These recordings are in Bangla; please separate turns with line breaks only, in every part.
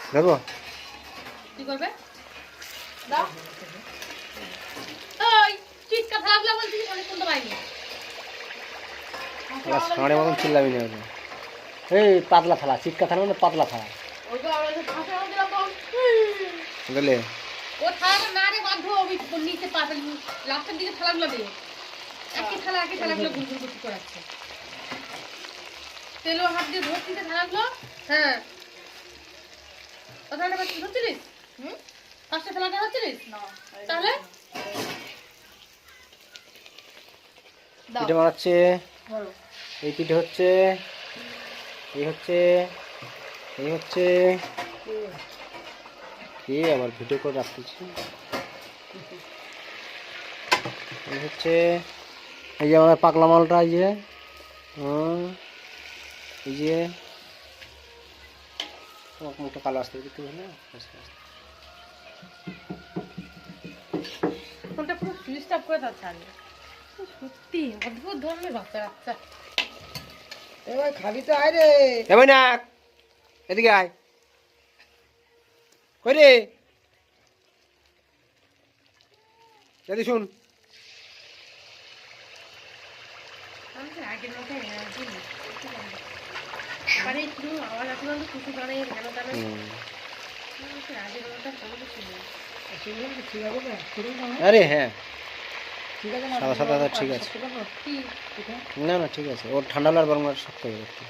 দেবো
কি করবে দাও ওই চিৎকার থাকলা বলছিস অনেক শুনতে পাইনি
সাড়ে মতন চিল্লাবি না এই পাতলা থালা চিটকা থালা মানে পাতলা থালা
ওইটা আমরা ভাষা দিলাম তো
বুঝলে
ও থালাটা না রে বাধ্য ওই নিচে পাতা লাস্টের দিকে থালাগুলো দে একই থালাগুলো গুল গুল করতে করাচ্ছে তেলো হাত দিয়ে ধরছিস থালাগুলো হ্যাঁ ওখানে বাস ধরছিলিস পাঁচটা থালাটা ধরছিলিস না তাহলে
পিঠে বানাচ্ছে এই পিঠে হচ্ছে এই হচ্ছে এই হচ্ছে কি আবার ভিডিও করে রাখতেছি এই হচ্ছে এই যে আমাদের পাকলা মালটা এই যে এই যে মুখটা কালো আসতে দিতে হলে
ফোনটা পুরো সুইচ অফ করে যাচ্ছে আগে সত্যি অদ্ভুত ধরনের বাচ্চা
এবার খাবি তো আয় রে
এবার না এদিকে আয় কই রে এদি শুন
আগের মতো মানে একটু আওয়াজ আছে বলতো কিছু গানে কেন জানে আগের মতো কোনো কিছু নেই
আরে হ্যাঁ
ঠিক আছে
সাদা সাদা তো ঠিক আছে না না ঠিক আছে ওর ঠান্ডা লাগার বরং আর শক্ত হয়ে যাচ্ছে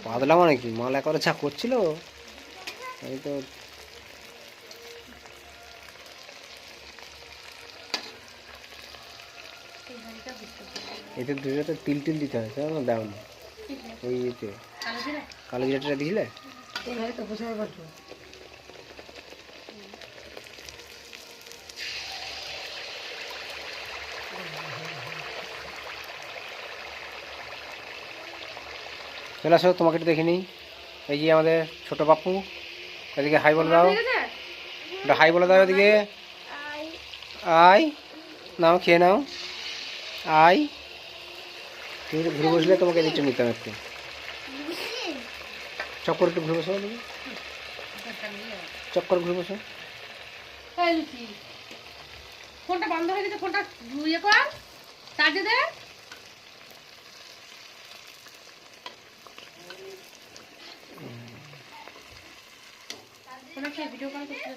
পাতলা মানে কি মাল একবারে যা করছিল এই তো এতে দুটোতে তিল তিল দিতে হয় তাই না দাও না ওই ইয়েতে কালো জিরাটা দিছিলে
তো পোষায় পারছো
চলে আসো তোমাকে একটু দেখে নিই এই যে আমাদের ছোট বাপু এদিকে হাই বলে দাও ওটা হাই বলে দাও এদিকে আয় নাও খেয়ে নাও আয় তুমি একটু ঘুরে বসলে তোমাকে এদিকটা নিতাম একটু চক্কর একটু ঘুরে বসো এদিকে চক্কর ঘুরে বসো
ফোনটা বন্ধ হয়ে গেছে ফোনটা ইয়ে কর চার্জে দে ভিডিও কল করতে